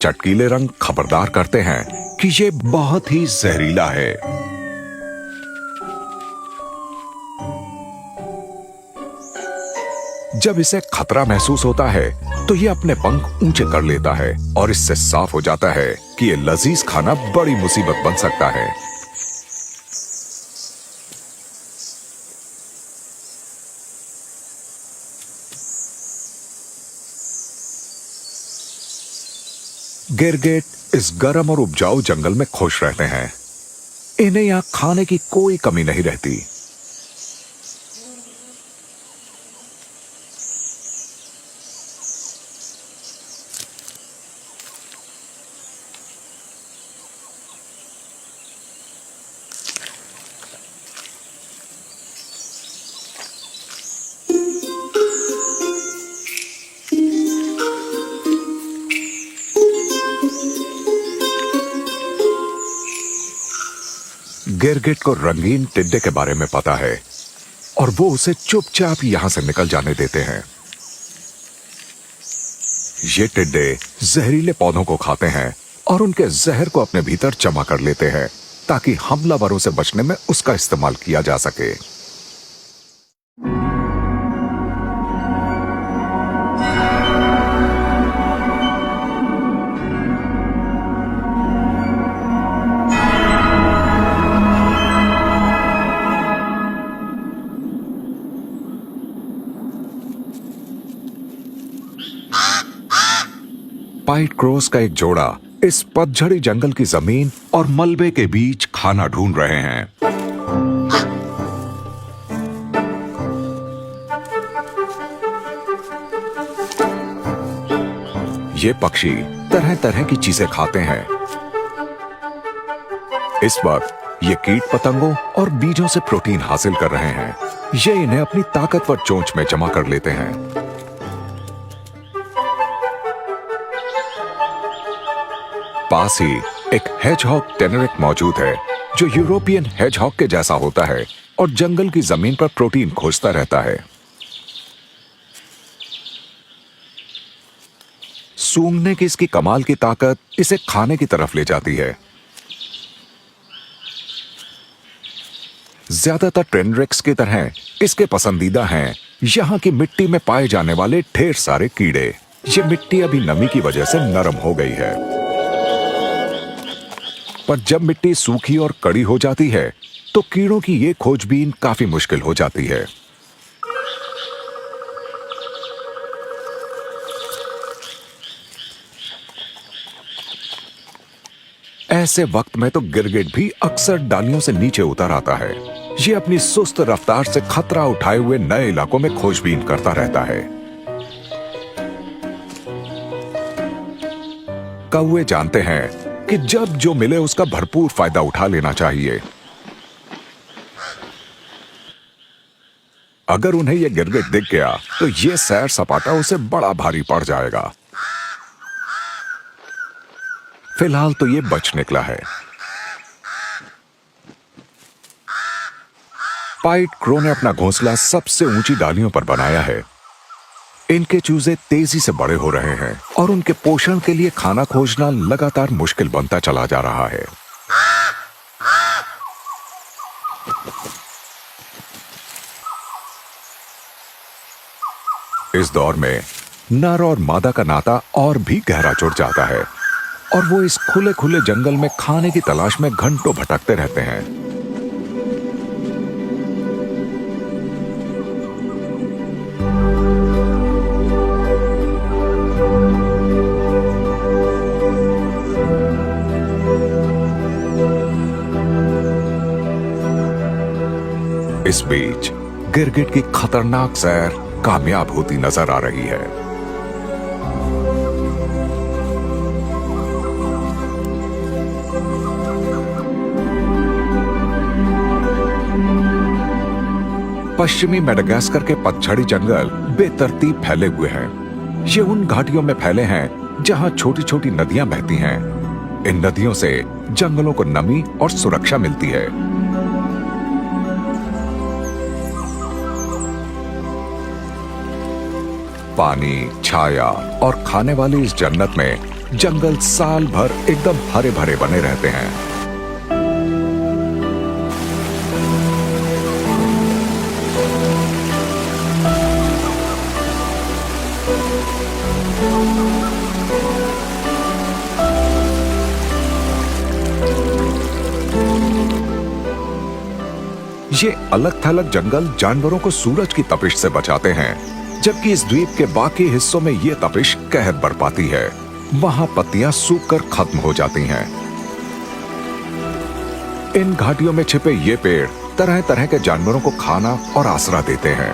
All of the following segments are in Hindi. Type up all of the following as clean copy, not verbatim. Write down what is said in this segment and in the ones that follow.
चटकीले रंग खबरदार करते हैं कि ये बहुत ही जहरीला है। जब इसे खतरा महसूस होता है तो ये अपने पंख ऊंचे कर लेता है और इससे साफ हो जाता है कि ये लजीज खाना बड़ी मुसीबत बन सकता है। गिरगिट इस गर्म और उपजाऊ जंगल में खुश रहते हैं। इन्हें यहां खाने की कोई कमी नहीं रहती। गिरगिट को रंगीन टिड्डे के बारे में पता है और वो उसे चुपचाप यहां से निकल जाने देते हैं। ये टिड्डे जहरीले पौधों को खाते हैं और उनके जहर को अपने भीतर जमा कर लेते हैं ताकि हमलावरों से बचने में उसका इस्तेमाल किया जा सके। पाइट क्रोस का एक जोड़ा इस पतझड़ी जंगल की जमीन और मलबे के बीच खाना ढूंढ रहे हैं। ये पक्षी तरह तरह की चीजें खाते हैं। इस वक्त ये कीट पतंगों और बीजों से प्रोटीन हासिल कर रहे हैं। ये इन्हें अपनी ताकतवर चोंच में जमा कर लेते हैं। पास ही एक हेजहॉग टेनरिक मौजूद है जो यूरोपियन हेजहॉग के जैसा होता है और जंगल की जमीन पर प्रोटीन खोजता रहता है। सूंघने की इसकी कमाल की ताकत इसे खाने की तरफ ले जाती है। ज्यादातर टेनरिक्स की तरह इसके पसंदीदा हैं यहां की मिट्टी में पाए जाने वाले ढेर सारे कीड़े। ये मिट्टी अभी नमी की वजह से नरम हो गई है, पर जब मिट्टी सूखी और कड़ी हो जाती है तो कीड़ों की ये खोजबीन काफी मुश्किल हो जाती है। ऐसे वक्त में तो गिरगिट भी अक्सर डालियों से नीचे उतर आता है। ये अपनी सुस्त रफ्तार से खतरा उठाए हुए नए इलाकों में खोजबीन करता रहता है। कौवे जानते हैं कि जब जो मिले उसका भरपूर फायदा उठा लेना चाहिए। अगर उन्हें यह गिरगिट दिख गया तो यह सैर सपाटा उसे बड़ा भारी पड़ जाएगा। फिलहाल तो यह बच निकला है। पाइट क्रो ने अपना घोंसला सबसे ऊंची डालियों पर बनाया है। इनके चूजे तेजी से बड़े हो रहे हैं और उनके पोषण के लिए खाना खोजना लगातार मुश्किल बनता चला जा रहा है। इस दौर में नर और मादा का नाता और भी गहरा जुड़ जाता है और वो इस खुले खुले जंगल में खाने की तलाश में घंटों भटकते रहते हैं। इस बीच गिरगिट की खतरनाक सैर कामयाब होती नजर आ रही है। पश्चिमी मेडागास्कर के पतझड़ी जंगल बेतरतीब फैले हुए हैं। ये उन घाटियों में फैले हैं जहां छोटी छोटी नदियां बहती हैं। इन नदियों से जंगलों को नमी और सुरक्षा मिलती है। पानी, छाया और खाने वाली इस जन्नत में जंगल साल भर एकदम हरे भरे बने रहते हैं। ये अलग थलग जंगल जानवरों को सूरज की तपिश से बचाते हैं, जबकि इस द्वीप के बाकी हिस्सों में ये तपिश कहर बरपाती है। वहां पत्तियां सूखकर खत्म हो जाती हैं। इन घाटियों में छिपे ये पेड़ तरह तरह के जानवरों को खाना और आसरा देते हैं।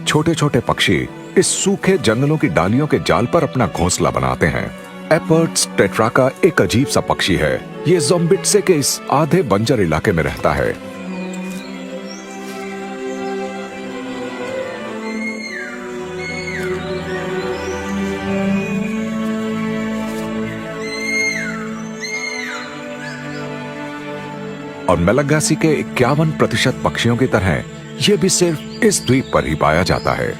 छोटे छोटे पक्षी इस सूखे जंगलों की डालियों के जाल पर अपना घोंसला बनाते हैं। एपर्ट्स टेट्राका एक अजीब सा पक्षी है। ये ज़ोम्बिट्से के इस आधे बंजर इलाके में रहता है। और मेलागासी के 51% पक्षियों की तरह यह भी सिर्फ इस द्वीप पर ही पाया जाता है।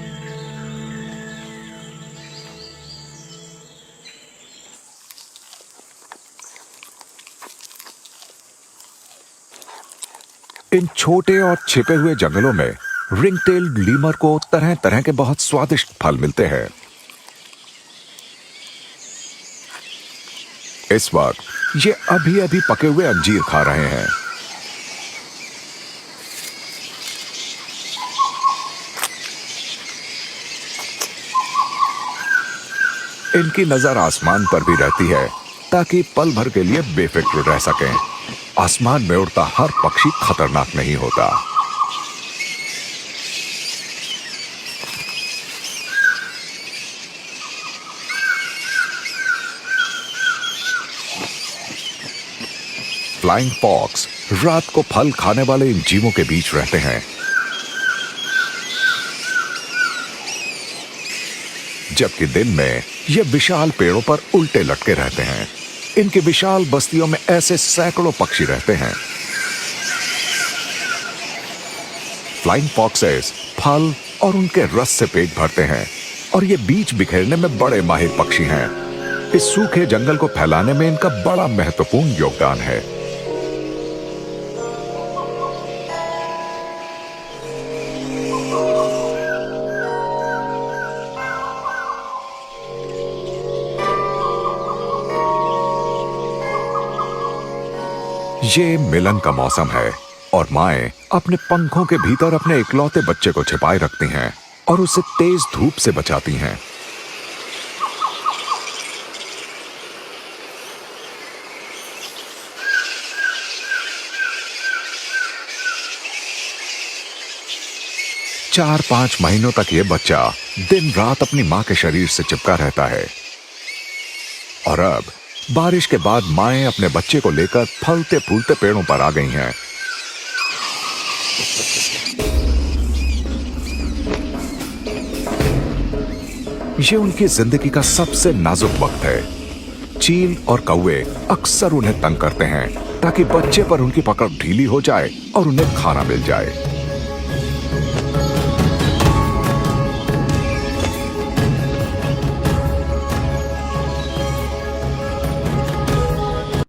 इन छोटे और छिपे हुए जंगलों में रिंग टेल्ड लीमर को तरह तरह के बहुत स्वादिष्ट फल मिलते हैं। इस वक्त ये अभी अभी पके हुए अंजीर खा रहे हैं। इनकी नजर आसमान पर भी रहती है ताकि पल भर के लिए बेफिक्र रह सकें। आसमान में उड़ता हर पक्षी खतरनाक नहीं होता। फ्लाइंग फॉक्स रात को फल खाने वाले इन जीवों के बीच रहते हैं, जबकि दिन में ये विशाल पेड़ों पर उल्टे लटके रहते हैं। इनकी विशाल बस्तियों में ऐसे सैकड़ों पक्षी रहते हैं। फ्लाइंग फॉक्सेस फल और उनके रस से पेट भरते हैं और ये बीज बिखेरने में बड़े माहिर पक्षी हैं। इस सूखे जंगल को फैलाने में इनका बड़ा महत्वपूर्ण योगदान है। ये मिलन का मौसम है और माएं अपने पंखों के भीतर अपने इकलौते बच्चे को छिपाए रखती हैं और उसे तेज धूप से बचाती हैं। चार 5 महीनों तक ये बच्चा दिन रात अपनी मां के शरीर से चिपका रहता है। और अब बारिश के बाद माएं अपने बच्चे को लेकर फलते फूलते पेड़ों पर आ गई हैं। ये उनकी जिंदगी का सबसे नाजुक वक्त है। चील और कौवे अक्सर उन्हें तंग करते हैं ताकि बच्चे पर उनकी पकड़ ढीली हो जाए और उन्हें खाना मिल जाए।